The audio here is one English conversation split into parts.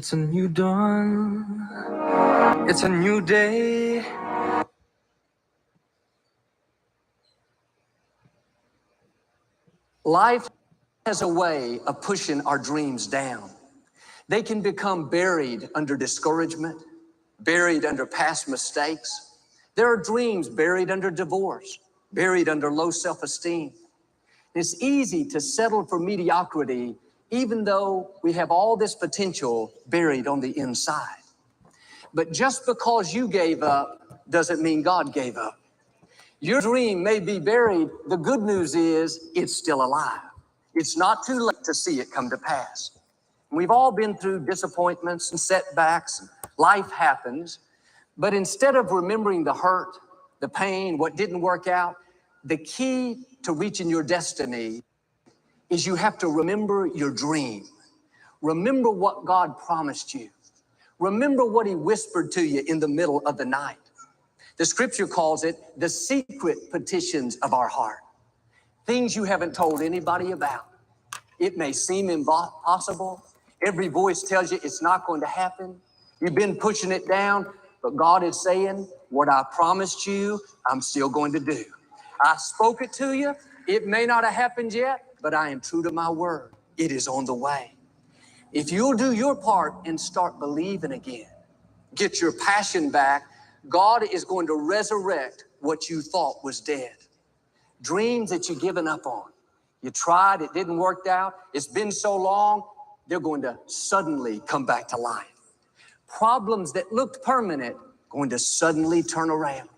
It's a new dawn. It's a new day. Life has a way of pushing our dreams down. They can become buried under discouragement, buried under past mistakes. There are dreams buried under divorce, buried under low self-esteem. It's easy to settle for mediocrity even though we have all this potential buried on the inside. But just because you gave up doesn't mean God gave up. Your dream may be buried. The good news is it's still alive. It's not too late to see it come to pass. We've all been through disappointments and setbacks, and life happens. But instead of remembering the hurt, the pain, what didn't work out, the key to reaching your destiny is you have to remember your dream. Remember what God promised you. Remember what He whispered to you in the middle of the night. The scripture calls it the secret petitions of our heart. Things you haven't told anybody about. It may seem impossible. Every voice tells you it's not going to happen. You've been pushing it down, but God is saying, what I promised you, I'm still going to do. I spoke it to you. It may not have happened yet, but I am true to my word. It is on the way. If you'll do your part and start believing again, get your passion back, God is going to resurrect what you thought was dead. Dreams that you've given up on. You tried, it didn't work out. It's been so long, they're going to suddenly come back to life. Problems that looked permanent, going to suddenly turn around.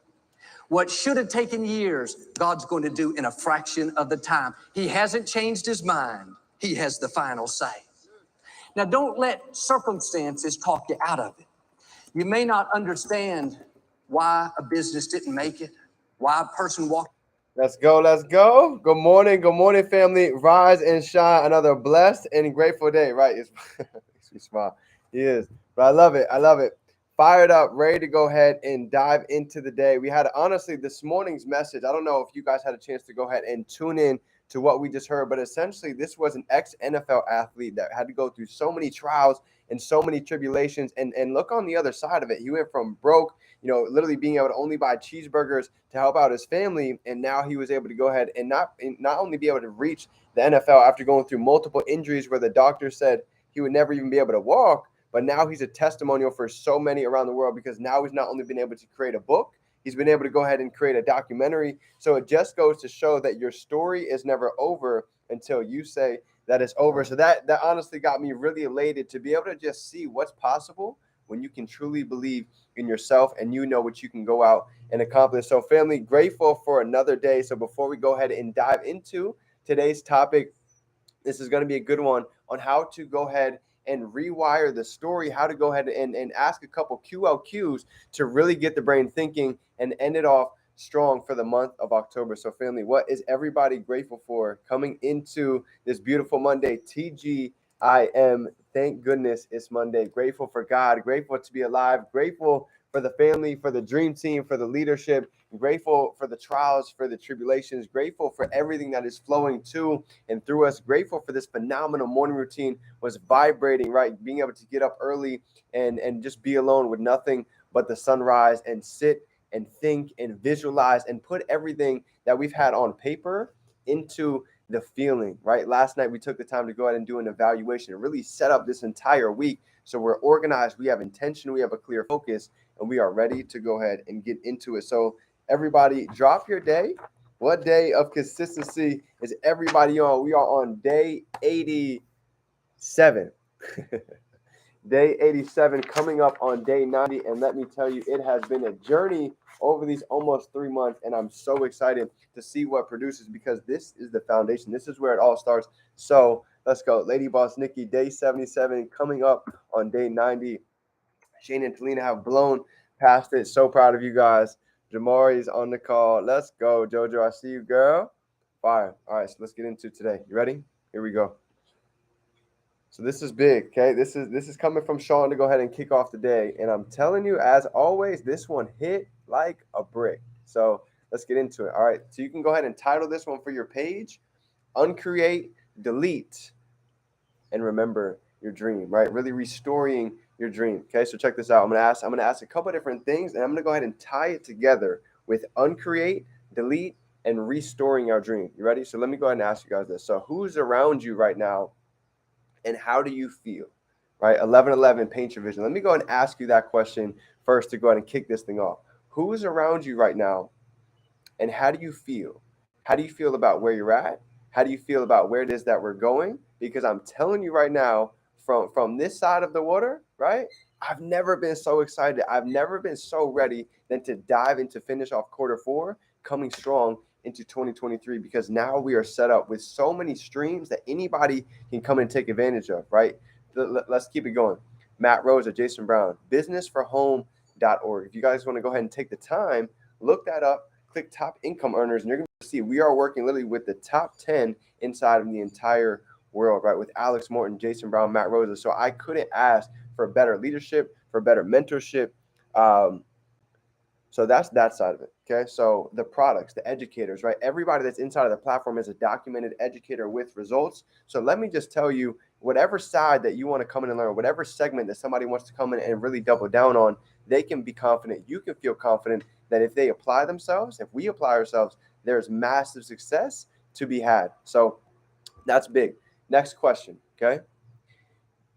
What should have taken years, God's going to do in a fraction of the time. He hasn't changed His mind. He has the final say. Now, don't let circumstances talk you out of it. You may not understand why a business didn't make it, why a person walked. Let's go. Let's go. Good morning, family. Rise and shine. Another blessed and grateful day, right? It's makes me smile. He is. But I love it. I love it. Fired up, ready to go ahead and dive into the day. We had, honestly, this morning's message. I don't know if you guys had a chance to go ahead and tune in to what we just heard, but essentially this was an ex-NFL athlete that had to go through so many trials and so many tribulations, and look on the other side of it. He went from broke, literally being able to only buy cheeseburgers to help out his family, and now he was able to go ahead and not only be able to reach the NFL after going through multiple injuries where the doctor said he would never even be able to walk, but now he's a testimonial for so many around the world, because now he's not only been able to create a book, he's been able to go ahead and create a documentary. So it just goes to show that your story is never over until you say that it's over. So that honestly got me really elated to be able to just see what's possible when you can truly believe in yourself and you know what you can go out and accomplish. So family, grateful for another day. So before we go ahead and dive into today's topic, this is going to be a good one on how to go ahead and rewire the story, how to go ahead and ask a couple QLQs to really get the brain thinking and end it off strong for the month of October. So family, what is everybody grateful for coming into this beautiful Monday? TGIM, thank goodness it's Monday. Grateful for God, grateful to be alive, grateful for the family, for the dream team, for the leadership, grateful for the trials, for the tribulations, grateful for everything that is flowing to and through us, grateful for this phenomenal morning routine, was vibrating, right? Being able to get up early and just be alone with nothing but the sunrise and sit and think and visualize and put everything that we've had on paper into the feeling, right? Last night, we took the time to go ahead and do an evaluation and really set up this entire week. So we're organized, we have intention, we have a clear focus, and we are ready to go ahead and get into it. So everybody, drop your day. What day of consistency is everybody on? We are on day 87. Day 87 coming up on day 90. And let me tell you, it has been a journey over these almost 3 months. And I'm so excited to see what produces, because this is the foundation. This is where it all starts. So let's go. Lady Boss Nikki, day 77 coming up on day 90. Shane and Talina have blown past it. So proud of you guys. Jamari's on the call. Let's go, Jojo. I see you, girl. Fire. All right, so let's get into today. You ready? Here we go. So this is big, okay? This is coming from Sean to go ahead and kick off the day. And I'm telling you, as always, this one hit like a brick. So let's get into it. All right, so you can go ahead and title this one for your page, Uncreate, Delete, and Remember your dream, right? Really restoring your dream. Okay, so check this out. I'm gonna ask a couple of different things, and I'm gonna go ahead and tie it together with uncreate, delete, and restoring our dream. You ready? So let me go ahead and ask you guys this. So who's around you right now, and how do you feel? Right? 1111, paint your vision. Let me go ahead and ask you that question first to go ahead and kick this thing off. Who's around you right now, and how do you feel? How do you feel about where you're at? How do you feel about where it is that we're going? Because I'm telling you right now, from this side of the water, right? I've never been so excited. I've never been so ready than to dive into finish off quarter 4, coming strong into 2023, because now we are set up with so many streams that anybody can come and take advantage of, right? Let's keep it going. Matt Rosa, Jason Brown, businessforhome.org. If you guys want to go ahead and take the time, look that up. Click top income earners, and you're going to see we are working literally with the top 10 inside of the entire world, right? With Alex Morton, Jason Brown, Matt Rosa. So I couldn't ask for better leadership, for better mentorship. So that's that side of it. Okay. So the products, the educators, right? Everybody that's inside of the platform is a documented educator with results. So let me just tell you, whatever side that you want to come in and learn, whatever segment that somebody wants to come in and really double down on, they can be confident. You can feel confident that if they apply themselves, if we apply ourselves, there's massive success to be had. So that's big. Next question. Okay.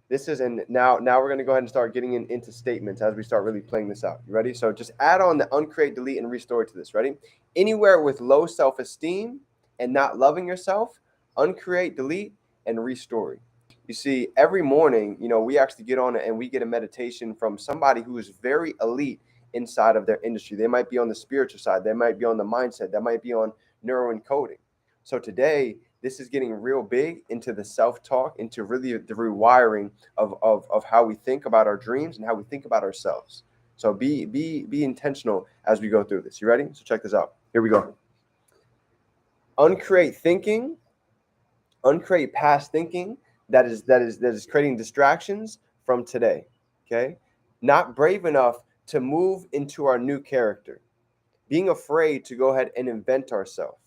This is, and now we're going to go ahead and start getting into statements as we start really playing this out. You ready? So just add on the uncreate, delete, and restore to this. Ready? Anywhere with low self-esteem and not loving yourself, uncreate, delete, and restore. You see, every morning, we actually get on it and we get a meditation from somebody who is very elite inside of their industry. They might be on the spiritual side. They might be on the mindset. They might be on neuroencoding. So today, this is getting real big into the self-talk, into really the rewiring of how we think about our dreams and how we think about ourselves. So be intentional as we go through this. You ready? So check this out. Here we go. Uncreate thinking, uncreate past thinking that is creating distractions from today. Okay? Not brave enough to move into our new character. Being afraid to go ahead and invent ourselves.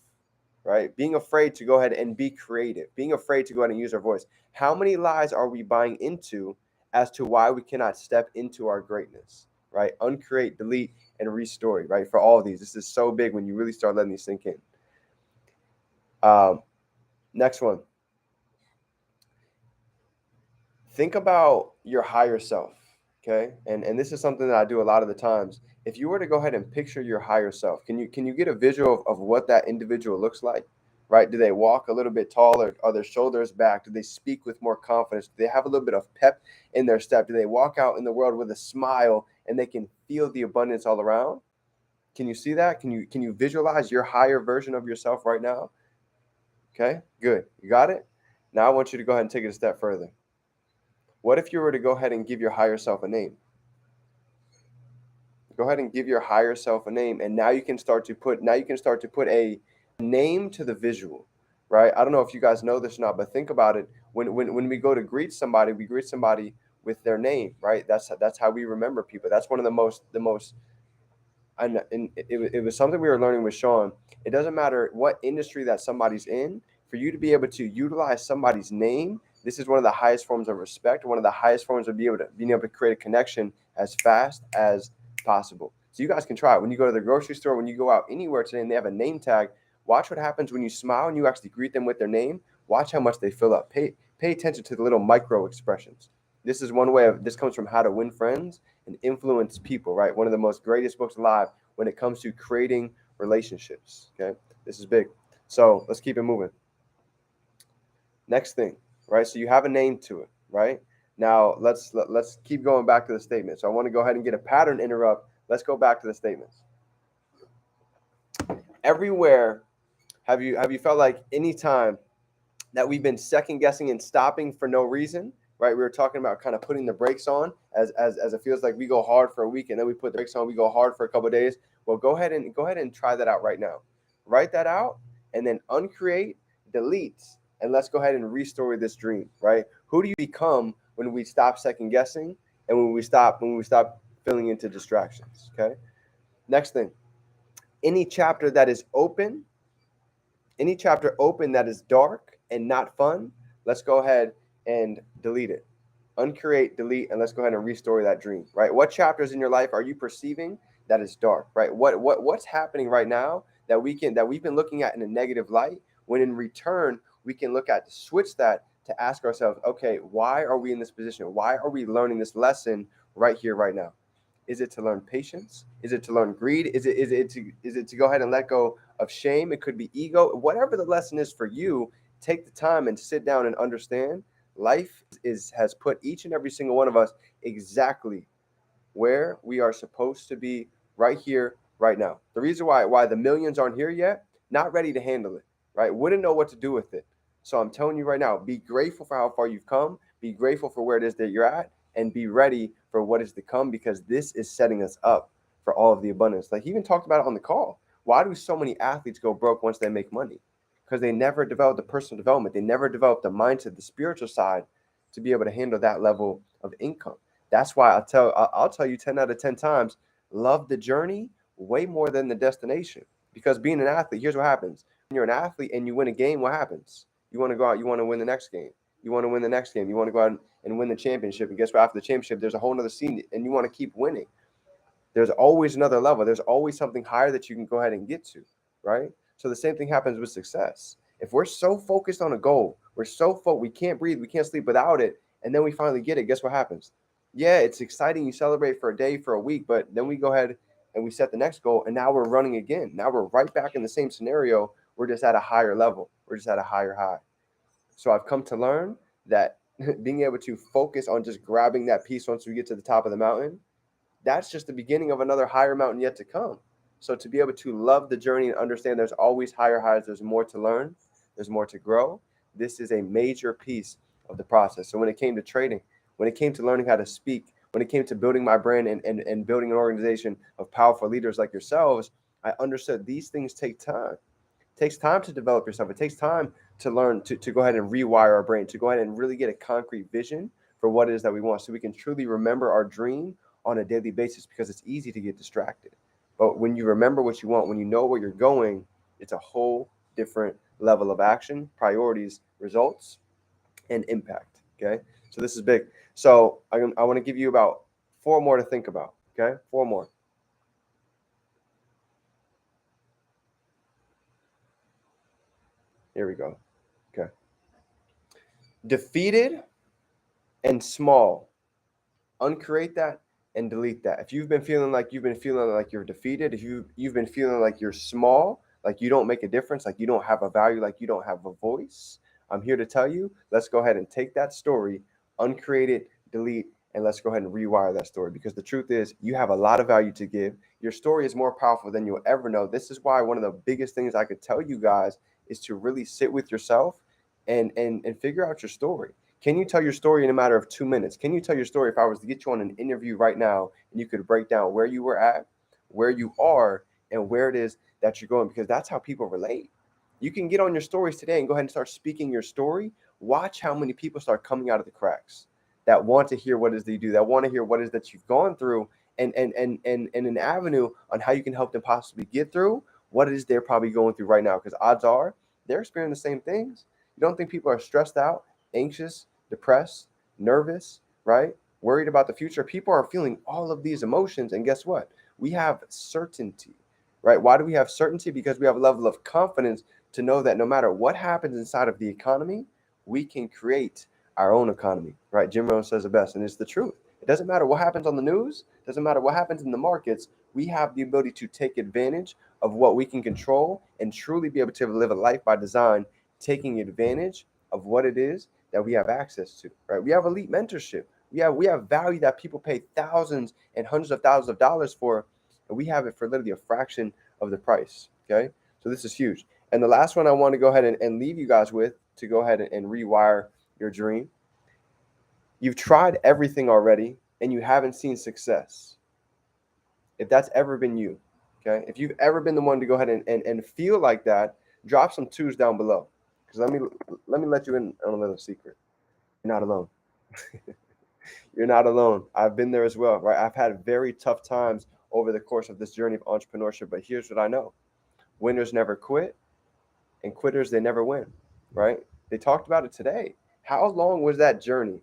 Right? Being afraid to go ahead and be creative, being afraid to go ahead and use our voice. How many lies are we buying into as to why we cannot step into our greatness, right? Uncreate, delete, and restore, right? For all of these, this is so big when you really start letting these sink in. Next one. Think about your higher self, okay? And this is something that I do a lot of the times. If you were to go ahead and picture your higher self, can you get a visual of what that individual looks like, right? Do they walk a little bit taller? Are their shoulders back? Do they speak with more confidence? Do they have a little bit of pep in their step? Do they walk out in the world with a smile and they can feel the abundance all around? Can you see that? Can you visualize your higher version of yourself right now? Okay, good. You got it? Now I want you to go ahead and take it a step further. What if you were to go ahead and give your higher self a name? Go ahead and give your higher self a name, and now you can start to put a name to the visual, right? I don't know if you guys know this or not, but think about it. When we go to greet somebody, we greet somebody with their name, right? That's how we remember people. That's one of the most. And it was something we were learning with Sean. It doesn't matter what industry that somebody's in. For you to be able to utilize somebody's name, this is one of the highest forms of respect. One of the highest forms of being able to create a connection as fast as possible. So you guys can try it. When you go to the grocery store, when you go out anywhere today and they have a name tag, watch what happens when you smile and you actually greet them with their name. Watch how much they fill up. Pay attention to the little micro expressions. This is one way of, this comes from How to Win Friends and Influence People, right? One of the most greatest books alive when it comes to creating relationships. Okay. This is big. So let's keep it moving. Next thing, right? So you have a name to it, right? Now let's keep going back to the statement. So I want to go ahead and get a pattern interrupt. Let's go back to the statements. Everywhere, have you felt like any time that we've been second guessing and stopping for no reason, right? We were talking about kind of putting the brakes on as it feels like we go hard for a week and then we put the brakes on, we go hard for a couple of days. Well, go ahead and try that out right now. Write that out and then uncreate, delete, and let's go ahead and restore this dream, right? Who do you become when we stop second guessing and when we stop filling into distractions, okay? Next thing, any chapter that is open, that is dark and not fun, let's go ahead and delete it. Uncreate, delete, and let's go ahead and restore that dream, right? What chapters in your life are you perceiving that is dark, right? What's happening right now that we've been looking at in a negative light, when in return we can look at, to switch that, to ask ourselves, okay, why are we in this position? Why are we learning this lesson right here, right now? Is it to learn patience? Is it to learn greed? Is it to go ahead and let go of shame? It could be ego. Whatever the lesson is for you, take the time and sit down and understand. Life has put each and every single one of us exactly where we are supposed to be, right here, right now. The reason why the millions aren't here yet, not ready to handle it, right? Wouldn't know what to do with it. So I'm telling you right now, be grateful for how far you've come, be grateful for where it is that you're at, and be ready for what is to come, because this is setting us up for all of the abundance. Like he even talked about it on the call. Why do so many athletes go broke once they make money? Because they never developed the personal development. They never developed the mindset, the spiritual side, to be able to handle that level of income. That's why I'll tell you 10 out of 10 times, love the journey way more than the destination. Because being an athlete, here's what happens. When you're an athlete and you win a game, what happens? You want to go out, you want to win the next game. You want to win the next game. You want to go out and win the championship. And guess what? After the championship, there's a whole nother scene, and you want to keep winning. There's always another level. There's always something higher that you can go ahead and get to, right? So the same thing happens with success. If we're so focused on a goal, we can't breathe, we can't sleep without it, and then we finally get it, guess what happens? Yeah, it's exciting. You celebrate for a day, for a week, but then we go ahead and we set the next goal, and now we're running again. Now we're right back in the same scenario. We're just at a higher level. We're just at a higher high. So I've come to learn that being able to focus on just grabbing that piece once we get to the top of the mountain, that's just the beginning of another higher mountain yet to come. So to be able to love the journey and understand there's always higher highs, there's more to learn, there's more to grow. This is a major piece of the process. So when it came to trading, when it came to learning how to speak, when it came to building my brand and building an organization of powerful leaders like yourselves, I understood these things take time. It takes time to develop yourself. It takes time to learn to go ahead and rewire our brain, to go ahead and really get a concrete vision for what it is that we want, so we can truly remember our dream on a daily basis, because it's easy to get distracted. But when you remember what you want, when you know where you're going, it's a whole different level of action, priorities, results, and impact. Okay. So this is big. So I want to give you about 4 more to think about. Okay. 4 more. Here we go. Okay. Defeated and small. Uncreate that and delete that. If you've been feeling like you're defeated, if you've been feeling like you're small, like you don't make a difference, like you don't have a value, like you don't have a voice, I'm here to tell you, let's go ahead and take that story, uncreate it, delete, and let's go ahead and rewire that story. Because the truth is, you have a lot of value to give. Your story is more powerful than you'll ever know. This is why one of the biggest things I could tell you guys is to really sit with yourself and figure out your story. Can you tell your story in a matter of 2 minutes? Can you tell your story if I was to get you on an interview right now and you could break down where you were at, where you are, and where it is that you're going? Because that's how people relate. You can get on your stories today and go ahead and start speaking your story. Watch how many people start coming out of the cracks that want to hear what it is that you do, that want to hear what it is that you've gone through, and an avenue on how you can help them possibly get through what it is they're probably going through right now. Because odds are they're experiencing the same things. You don't think people are stressed out, anxious, depressed, nervous, right? Worried about the future? People are feeling all of these emotions. And guess what? We have certainty, right? Why do we have certainty? Because we have a level of confidence to know that no matter what happens inside of the economy, we can create our own economy, right? Jim Rohn says it best, and it's the truth. It doesn't matter what happens on the news. It doesn't matter what happens in the markets. We have the ability to take advantage of what we can control and truly be able to live a life by design, taking advantage of what it is that we have access to, right? We have elite mentorship. We have value that people pay thousands and hundreds of thousands of dollars for, and we have it for literally a fraction of the price, okay? So this is huge. And the last one I want to go ahead and leave you guys with, to go ahead and rewire your dream. You've tried everything already and you haven't seen success. If that's ever been you, okay? If you've ever been the one to go ahead and feel like that, drop some 2s down below. Because let me let you in on a little secret. You're not alone. You're not alone. I've been there as well, right? I've had very tough times over the course of this journey of entrepreneurship, but here's what I know. Winners never quit, and quitters, they never win, right? They talked about it today. How long was that journey?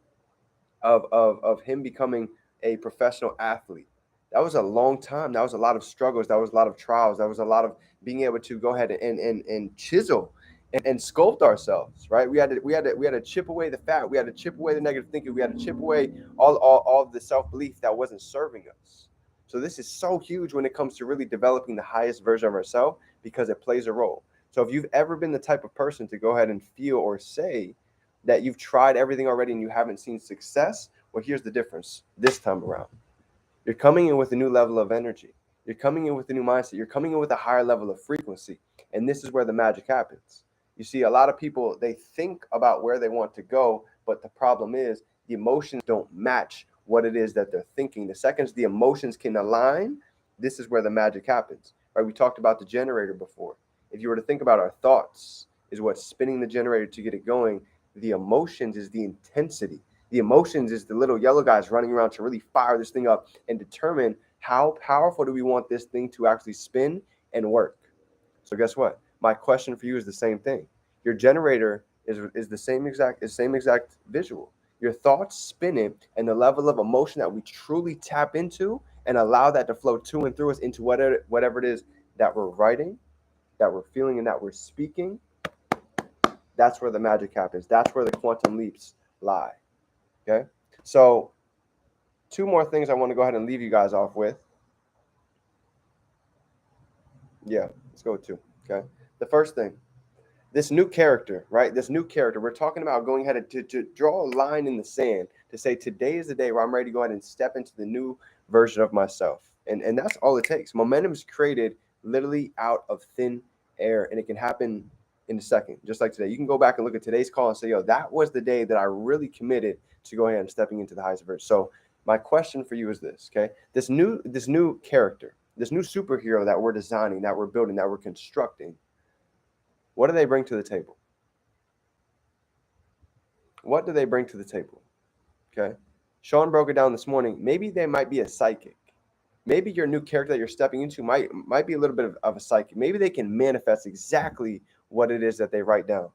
of him becoming a professional athlete. That was a long time. That was a lot of struggles. That was a lot of trials. That was a lot of being able to go ahead and chisel and sculpt ourselves, right? We had to chip away the fat. We had to chip away the negative thinking. We had to chip away all of the self-belief that wasn't serving us. So this is so huge when it comes to really developing the highest version of ourselves, because it plays a role. So if you've ever been the type of person to go ahead and feel or say that you've tried everything already and you haven't seen success, well, here's the difference this time around. You're coming in with a new level of energy. You're coming in with a new mindset. You're coming in with a higher level of frequency. And this is where the magic happens. You see, a lot of people, they think about where they want to go, but the problem is the emotions don't match what it is that they're thinking. The seconds the emotions can align, this is where the magic happens. Right? We talked about the generator before. If you were to think about our thoughts is what's spinning the generator to get it going, the emotions is the intensity. The emotions is the little yellow guys running around to really fire this thing up and determine how powerful do we want this thing to actually spin and work. So guess what? My question for you is the same thing. Your generator is the same exact visual. Your thoughts spin it, and the level of emotion that we truly tap into and allow that to flow to and through us into whatever it is that we're writing, that we're feeling, and that we're speaking. That's where the magic happens. That's where the quantum leaps lie. Okay, so 2 more things I want to go ahead and leave you guys off with. Yeah, let's go with 2. Okay, the first thing, this new character, right? This new character, we're talking about going ahead to draw a line in the sand to say today is the day where I'm ready to go ahead and step into the new version of myself. And that's all it takes. Momentum is created literally out of thin air, and it can happen in a second, just like today. You can go back and look at today's call and say, yo, that was the day that I really committed to go ahead and stepping into the highest version. So my question for you is this, okay? This new character, this new superhero that we're designing, that we're building, that we're constructing, what do they bring to the table? What do they bring to the table? Okay. Sean broke it down this morning. Maybe they might be a psychic. Maybe your new character that you're stepping into might be a little bit of a psychic. Maybe they can manifest exactly what it is that they write down.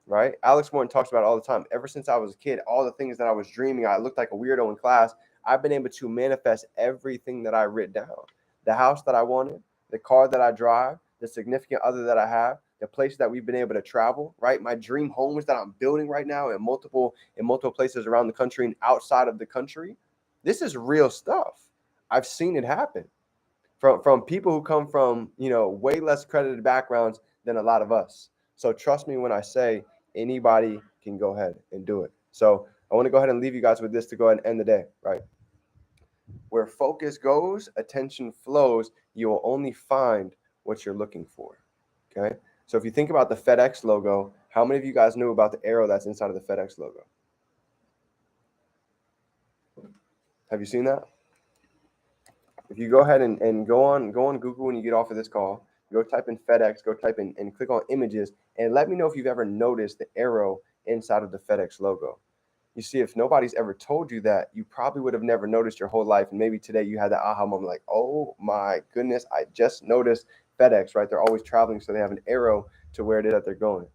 Right? Alex Morton talks about it all the time. Ever since I was a kid, all the things that I was dreaming, I looked like a weirdo in class. I've been able to manifest everything that I writ down. The house that I wanted, the car that I drive, the significant other that I have, the places that we've been able to travel, right? My dream homes that I'm building right now in multiple places around the country and outside of the country. This is real stuff. I've seen it happen from people who come from, way less credited backgrounds than a lot of us. So trust me when I say anybody can go ahead and do it. So I want to go ahead and leave you guys with this to go ahead and end the day, right? Where focus goes, attention flows. You will only find what you're looking for. Okay. So if you think about the FedEx logo, how many of you guys knew about the arrow that's inside of the FedEx logo? Have you seen that? If you go ahead and go on Google when you get off of this call, go type in FedEx, go type in and click on images, and let me know if you've ever noticed the arrow inside of the FedEx logo. You see, if nobody's ever told you that, you probably would have never noticed your whole life. And maybe today you had that aha moment like, oh my goodness, I just noticed FedEx, right? They're always traveling, so they have an arrow to where it is that they're going.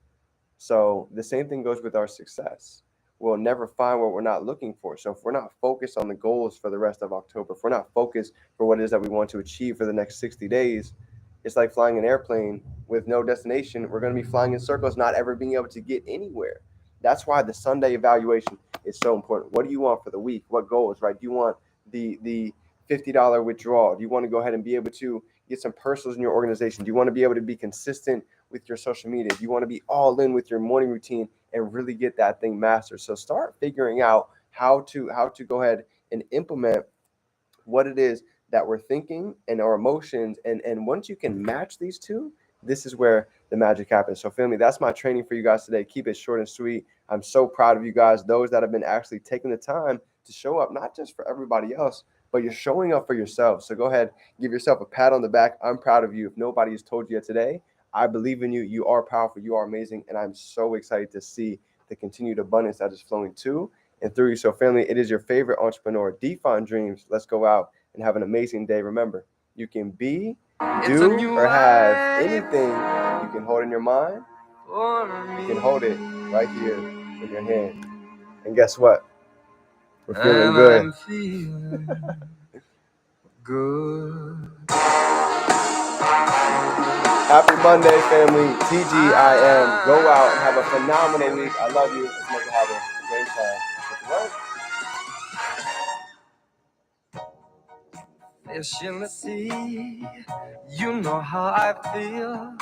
So the same thing goes with our success. We'll never find what we're not looking for. So if we're not focused on the goals for the rest of October, if we're not focused for what it is that we want to achieve for the next 60 days, it's like flying an airplane with no destination. We're going to be flying in circles, not ever being able to get anywhere. That's why the Sunday evaluation is so important. What do you want for the week? What goals, right? Do you want the $50 withdrawal? Do you want to go ahead and be able to get some personals in your organization? Do you want to be able to be consistent with your social media? Do you want to be all in with your morning routine and really get that thing mastered? So start figuring out how to go ahead and implement what it is that we're thinking and our emotions. And once you can match these two, this is where the magic happens. So family, that's my training for you guys today. Keep it short and sweet. I'm so proud of you guys, those that have been actually taking the time to show up, not just for everybody else, but you're showing up for yourself. So go ahead, give yourself a pat on the back. I'm proud of you. If nobody has told you yet today, I believe in you. You are powerful. You are amazing. And I'm so excited to see the continued abundance that is flowing to and through you. So family, it is your favorite entrepreneur, Define Dreams. Let's go out and have an amazing day. Remember, you can be, do, or have anything you can hold in your mind. You can hold it right here in your hand. And guess what? We're feeling and good. I'm feeling good. Happy Monday, family. TGIM. Go out and have a phenomenal week. I love you. Let's make it have a great time. With the word. Fish in the sea, you know how I feel.